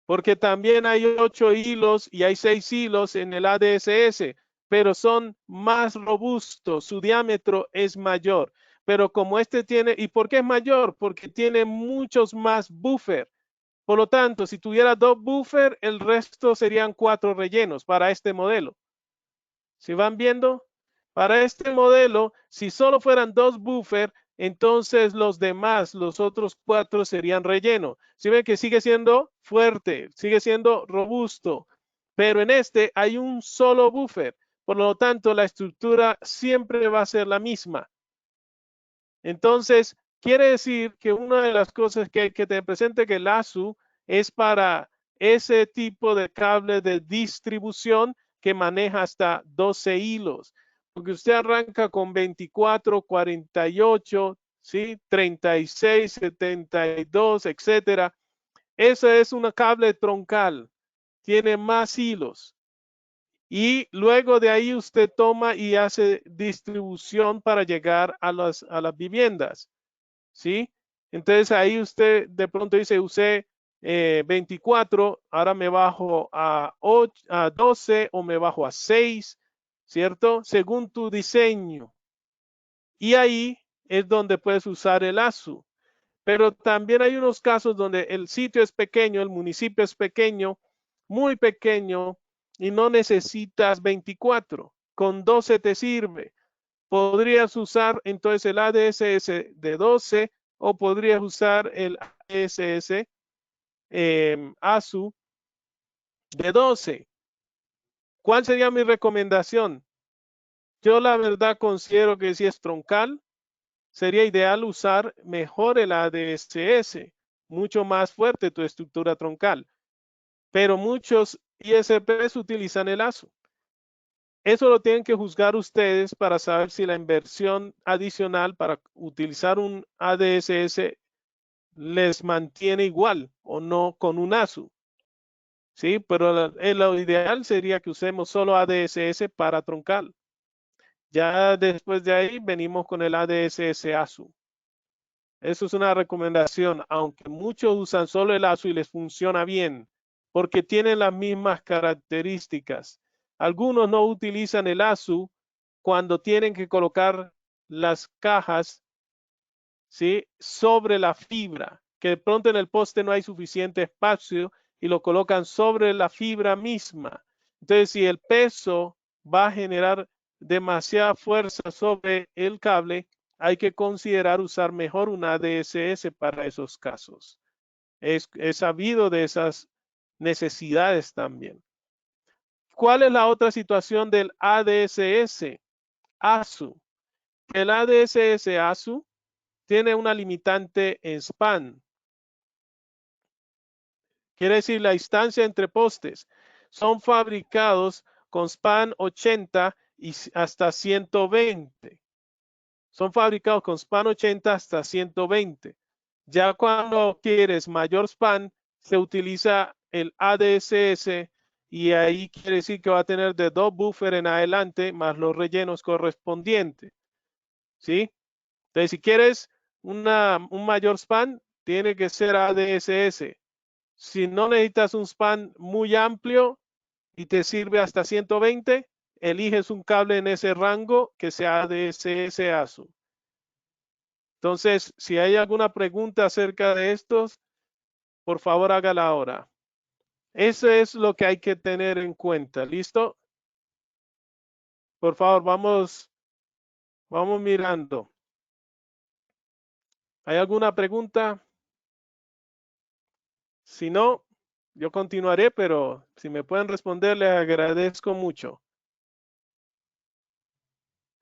Porque también hay 8 hilos y hay 6 hilos en el ADSS, pero son más robustos, su diámetro es mayor. Pero como este tiene, ¿y por qué es mayor? Porque tiene muchos más buffer. Por lo tanto, si tuviera 2 buffer, el resto serían 4 rellenos para este modelo. ¿Si van viendo? Para este modelo, si solo fueran 2 buffer, entonces los demás, los otros 4 serían relleno. Si ven que sigue siendo fuerte, sigue siendo robusto, pero en este hay un solo buffer. Por lo tanto, la estructura siempre va a ser la misma. Entonces, quiere decir que una de las cosas que hay que tener presente que el ASU es para ese tipo de cable de distribución que maneja hasta 12 hilos. Porque usted arranca con 24, 48, ¿sí? 36, 72, etcétera. Ese es un cable troncal. Tiene más hilos. Y luego de ahí usted toma y hace distribución para llegar a las viviendas. ¿Sí? Entonces ahí usted de pronto dice, usé 24, ahora me bajo a 12 o me bajo a 6, ¿cierto? Según tu diseño. Y ahí es donde puedes usar el ASU. Pero también hay unos casos donde el sitio es pequeño, el municipio es pequeño, muy pequeño, y no necesitas 24. Con 12 te sirve. Podrías usar entonces el ADSS de 12 o podrías usar el ADSS ASU de 12. ¿Cuál sería mi recomendación? Yo la verdad considero que si es troncal, sería ideal usar mejor el ADSS, mucho más fuerte tu estructura troncal. Pero muchos ISPs utilizan el ASU. Eso lo tienen que juzgar ustedes para saber si la inversión adicional para utilizar un ADSS les mantiene igual o no con un ASU. Sí, pero lo ideal sería que usemos solo ADSS para troncal. Ya después de ahí venimos con el ADSS ASU. Eso es una recomendación, aunque muchos usan solo el ASU y les funciona bien, porque tienen las mismas características. Algunos no utilizan el ASU cuando tienen que colocar las cajas, ¿sí?, sobre la fibra, que de pronto en el poste no hay suficiente espacio y lo colocan sobre la fibra misma. Entonces, si el peso va a generar demasiada fuerza sobre el cable, hay que considerar usar mejor una ADSS para esos casos. Es sabido de esas necesidades también. ¿Cuál es la otra situación del ADSS ASU? El ADSS ASU tiene una limitante en span. Quiere decir la distancia entre postes. Son fabricados con span 80 y hasta 120. son fabricados con span 80 hasta 120. Ya cuando quieres mayor span, se utiliza el ADSS y ahí quiere decir que va a tener de 2 buffer en adelante más los rellenos correspondientes. ¿Sí? Entonces, si quieres un mayor span, tiene que ser ADSS. Si no necesitas un span muy amplio y te sirve hasta 120, eliges un cable en ese rango que sea ADSS ASUS. Entonces, si hay alguna pregunta acerca de estos, por favor hágala ahora. Eso es lo que hay que tener en cuenta. ¿Listo? Por favor, vamos mirando. ¿Hay alguna pregunta? Si no, yo continuaré, pero si me pueden responder, les agradezco mucho.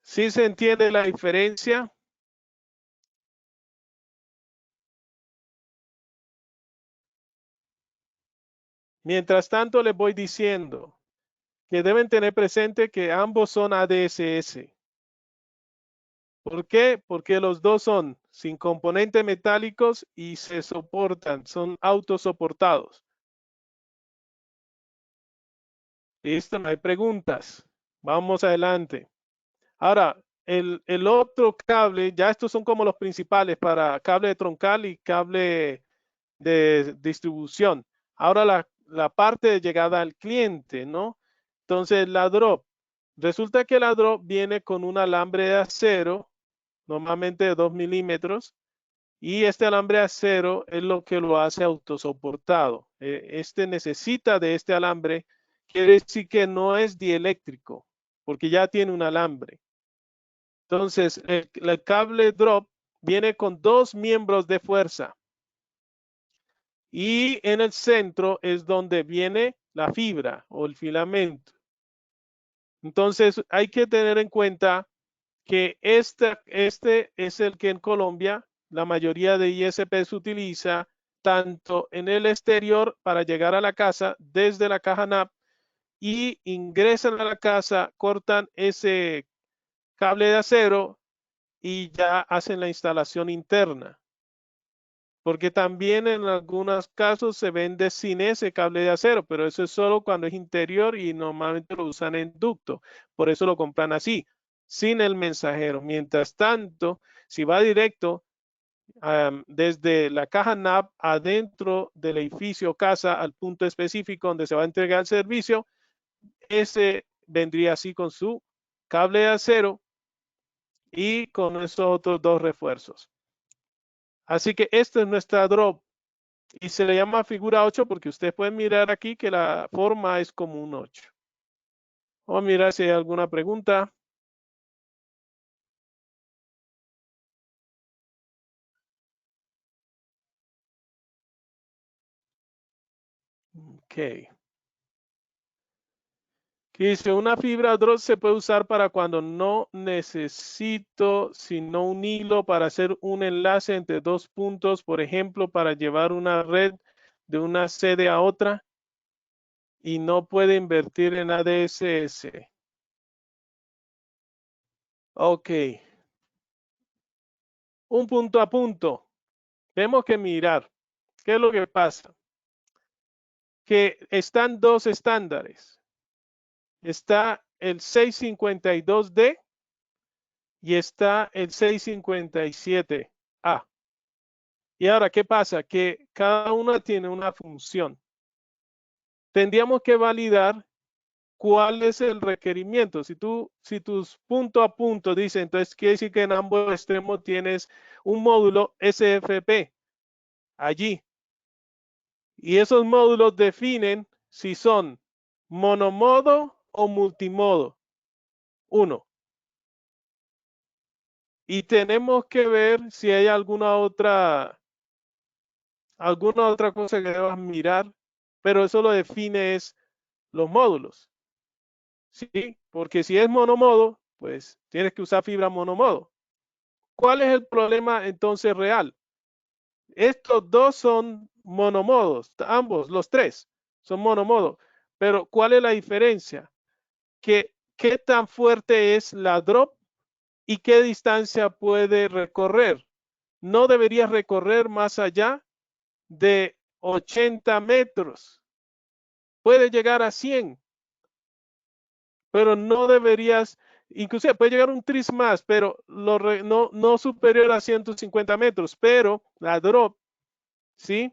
¿Sí se entiende la diferencia? Mientras tanto, les voy diciendo que deben tener presente que ambos son ADSS. ¿Por qué? Porque los dos son sin componentes metálicos y se soportan, son autosoportados. Listo, no hay preguntas. Vamos adelante. Ahora, el otro cable, ya estos son como los principales para cable de troncal y cable de distribución. Ahora la parte de llegada al cliente, ¿no? Entonces, la drop. Resulta que la drop viene con un alambre de acero, normalmente de 2 milímetros, y este alambre de acero es lo que lo hace autosoportado. Este necesita de este alambre, quiere decir que no es dieléctrico, porque ya tiene un alambre. Entonces, el cable drop viene con 2 miembros de fuerza. Y en el centro es donde viene la fibra o el filamento. Entonces hay que tener en cuenta que este es el que en Colombia la mayoría de ISP se utiliza tanto en el exterior para llegar a la casa desde la caja NAP y ingresan a la casa, cortan ese cable de acero y ya hacen la instalación interna. Porque también en algunos casos se vende sin ese cable de acero, pero eso es solo cuando es interior y normalmente lo usan en ducto. Por eso lo compran así, sin el mensajero. Mientras tanto, si va directo desde la caja NAP adentro del edificio o casa al punto específico donde se va a entregar el servicio, ese vendría así con su cable de acero y con esos otros 2 refuerzos. Así que esta es nuestra drop. Y se le llama figura 8 porque ustedes pueden mirar aquí que la forma es como un 8. Vamos a mirar si hay alguna pregunta. Ok. Aquí dice, una fibra drop se puede usar para cuando no necesito sino un hilo para hacer un enlace entre 2 puntos, por ejemplo, para llevar una red de una sede a otra y no puede invertir en ADSS. Ok. Un punto a punto. Tenemos que mirar qué es lo que pasa. Que están 2 estándares. Está el 652D y está el 657A. Y ahora, ¿qué pasa? Que cada una tiene una función. Tendríamos que validar cuál es el requerimiento. Si tus punto a punto dicen, entonces quiere decir que en ambos extremos tienes un módulo SFP allí. Y esos módulos definen si son monomodo o multimodo. Uno. Y tenemos que ver si hay alguna otra cosa que debas mirar, pero eso lo define es los módulos. ¿Sí? Porque si es monomodo, pues tienes que usar fibra monomodo. ¿Cuál es el problema entonces real? Estos dos son monomodos, ambos, los tres son monomodos. Pero ¿cuál es la diferencia? ¿Qué tan fuerte es la drop ¿Y qué distancia puede recorrer? No deberías recorrer más allá de 80 metros. Puede llegar a 100, pero no deberías, inclusive puede llegar un tris más, pero no superior a 150 metros, pero la drop, ¿sí?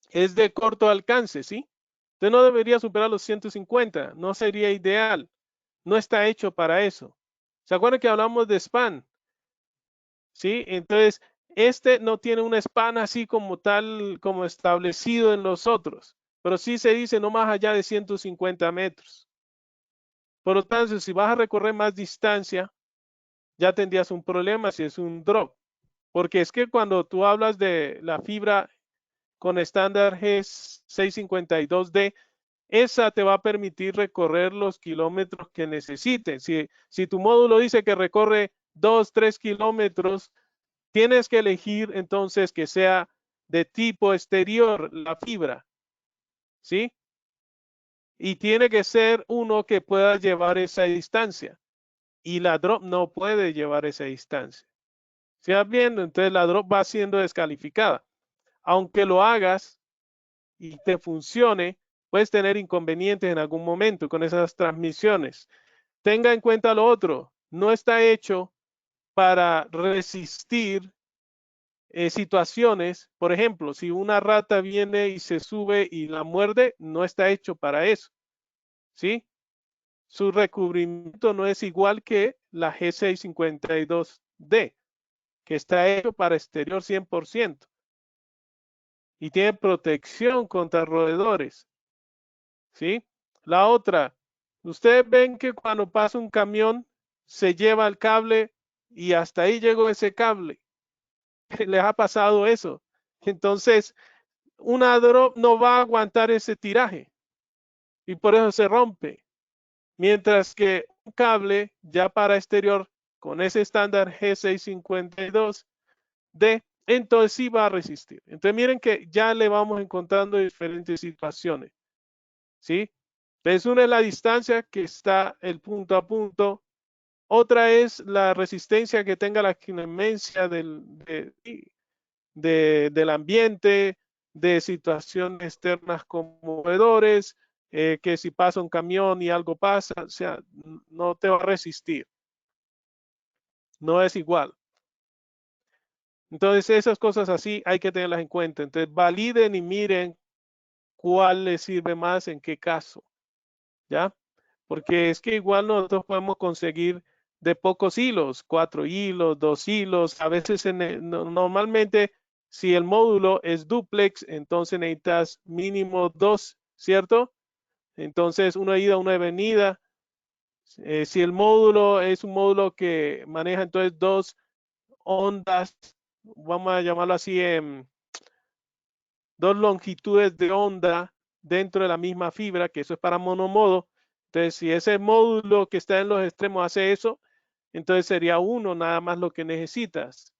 Es de corto alcance, ¿sí? Usted no debería superar los 150, no sería ideal, no está hecho para eso. ¿Se acuerdan que hablamos de span? ¿Sí? Entonces, este no tiene una span así como tal, como establecido en los otros, pero sí se dice no más allá de 150 metros. Por lo tanto, si vas a recorrer más distancia, ya tendrías un problema si es un drop. Porque es que cuando tú hablas de la fibra con estándar G652D, esa te va a permitir recorrer los kilómetros que necesites. Si tu módulo dice que recorre 2, 3 kilómetros, tienes que elegir entonces que sea de tipo exterior la fibra, ¿sí? Y tiene que ser uno que pueda llevar esa distancia. Y la drop no puede llevar esa distancia. ¿Sí vas viendo? Entonces la drop va siendo descalificada. Aunque lo hagas y te funcione, puedes tener inconvenientes en algún momento con esas transmisiones. Tenga en cuenta lo otro, no está hecho para resistir situaciones. Por ejemplo, si una rata viene y se sube y la muerde, no está hecho para eso, ¿sí? Su recubrimiento no es igual que la G652D, que está hecho para exterior 100% y tiene protección contra roedores, ¿sí? La otra, ustedes ven que cuando pasa un camión se lleva el cable y hasta ahí llegó ese cable. Les ha pasado eso. Entonces, una drop no va a aguantar ese tiraje y por eso se rompe. Mientras que un cable ya para exterior con ese estándar G652D, entonces sí va a resistir. Entonces miren que ya le vamos encontrando diferentes situaciones, ¿sí? Entonces una es la distancia que está el punto a punto. Otra es la resistencia que tenga la clemencia del ambiente, de situaciones externas como movedores, que si pasa un camión y algo pasa, o sea, no te va a resistir. No es igual. Entonces, esas cosas así hay que tenerlas en cuenta. Entonces, validen y miren cuál les sirve más en qué caso, ¿ya? Porque es que igual nosotros podemos conseguir de pocos hilos, 4 hilos, 2 hilos, a veces normalmente si el módulo es duplex, entonces necesitas mínimo 2, ¿cierto? Entonces una ida, una venida. Si el módulo es un módulo que maneja entonces dos ondas, vamos a llamarlo así, dos longitudes de onda dentro de la misma fibra, que eso es para monomodo. Entonces, si ese módulo que está en los extremos hace eso, entonces sería uno nada más lo que necesitas.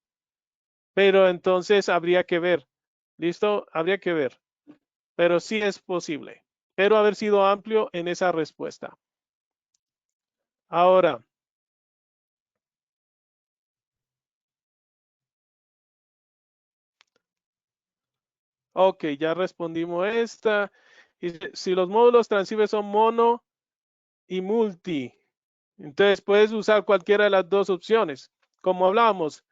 Pero entonces habría que ver. ¿Listo? Habría que ver. Pero sí es posible. Pero haber sido amplio en esa respuesta. Ahora, ok, ya respondimos esta. Si los módulos transceiver son mono y multi, entonces puedes usar cualquiera de las dos opciones. Como hablábamos,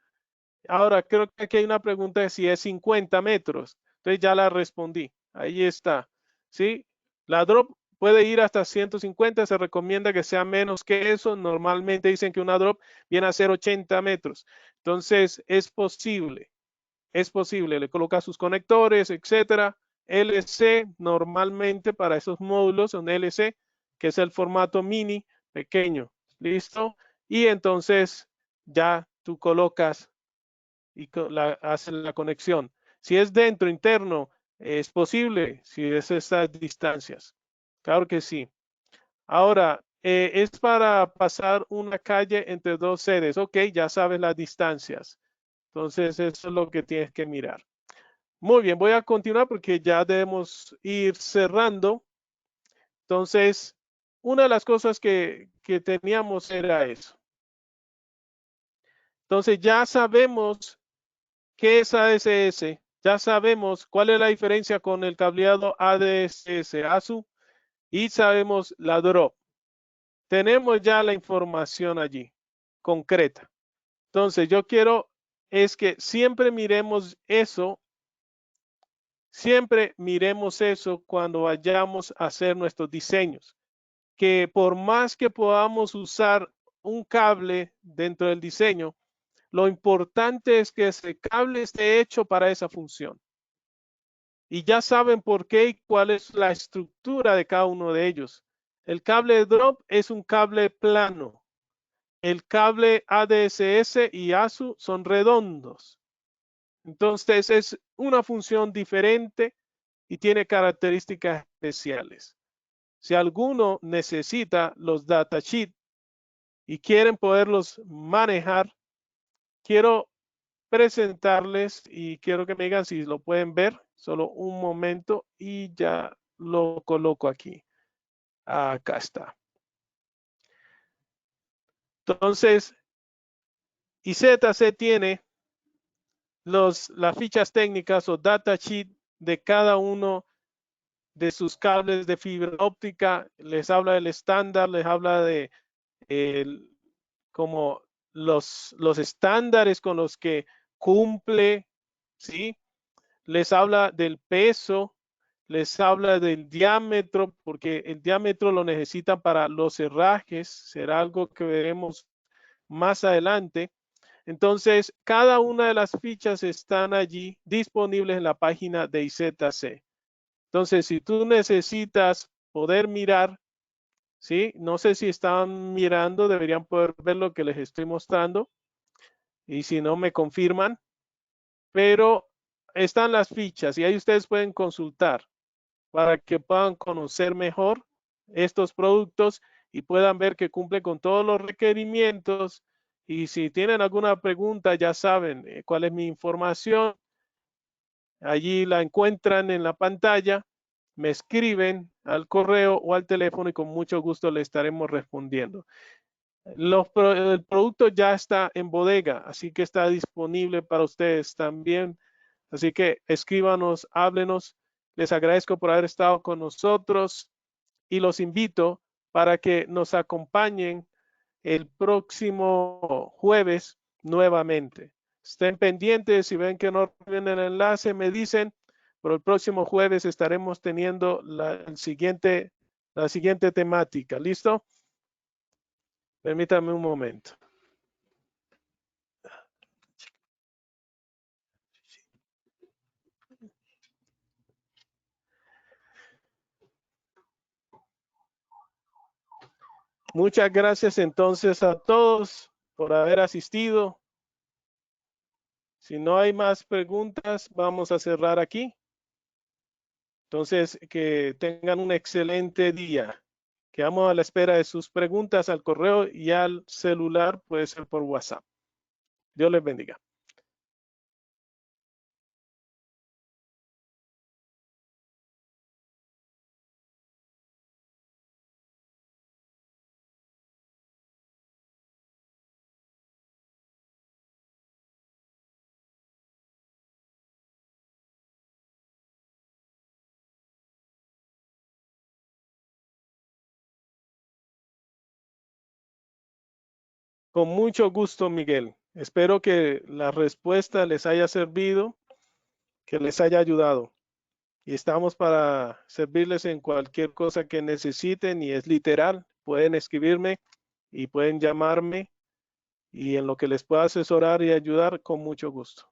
ahora creo que aquí hay una pregunta de si es 50 metros. Entonces ya la respondí. Ahí está. ¿Sí? La drop puede ir hasta 150. Se recomienda que sea menos que eso. Normalmente dicen que una drop viene a ser 80 metros. Entonces es posible. Es posible. Le coloca sus conectores, etcétera. LC normalmente para esos módulos son LC, que es el formato mini pequeño. ¿Listo? Y entonces ya tú colocas y hacen la conexión. Si es dentro, interno, es posible, si es estas distancias. Claro que sí. Ahora, es para pasar una calle entre dos sedes. Ok, ya sabes las distancias. Entonces, eso es lo que tienes que mirar. Muy bien, voy a continuar porque ya debemos ir cerrando. Entonces, una de las cosas que teníamos era eso. Entonces ya sabemos qué es ADSS, ya sabemos cuál es la diferencia con el cableado ADSS ASU y sabemos la drop. Tenemos ya la información allí, concreta. Entonces yo quiero es que siempre miremos eso cuando vayamos a hacer nuestros diseños. Que por más que podamos usar un cable dentro del diseño, lo importante es que ese cable esté hecho para esa función. Y ya saben por qué y cuál es la estructura de cada uno de ellos. El cable de drop es un cable plano. El cable ADSS y ASU son redondos. Entonces es una función diferente y tiene características especiales. Si alguno necesita los datasheets y quieren poderlos manejar, quiero presentarles y quiero que me digan si lo pueden ver. Solo un momento y ya lo coloco aquí. Acá está. Entonces, IZC tiene las fichas técnicas o datasheet de cada uno de sus cables de fibra óptica. Les habla del estándar, les habla de como los estándares con los que cumple, ¿sí? Les habla del peso, les habla del diámetro, porque el diámetro lo necesitan para los herrajes, será algo que veremos más adelante. Entonces, cada una de las fichas están allí disponibles en la página de IZC. Entonces, si tú necesitas poder mirar, ¿sí? No sé si están mirando, deberían poder ver lo que les estoy mostrando. Y si no, me confirman. Pero están las fichas y ahí ustedes pueden consultar para que puedan conocer mejor estos productos y puedan ver que cumple con todos los requerimientos. Y si tienen alguna pregunta, ya saben cuál es mi información. Allí la encuentran en la pantalla, me escriben al correo o al teléfono y con mucho gusto le estaremos respondiendo. El producto ya está en bodega, así que está disponible para ustedes también. Así que escríbanos, háblenos. Les agradezco por haber estado con nosotros y los invito para que nos acompañen el próximo jueves nuevamente. Estén pendientes, si ven que no viene el enlace, me dicen, pero el próximo jueves estaremos teniendo la siguiente temática. ¿Listo? Permítame un momento. Muchas gracias entonces a todos por haber asistido. Si no hay más preguntas, vamos a cerrar aquí. Entonces, que tengan un excelente día. Quedamos a la espera de sus preguntas al correo y al celular, puede ser por WhatsApp. Dios les bendiga. Con mucho gusto, Miguel. Espero que la respuesta les haya servido, que les haya ayudado. Y estamos para servirles en cualquier cosa que necesiten y es literal. Pueden escribirme y pueden llamarme y en lo que les pueda asesorar y ayudar con mucho gusto.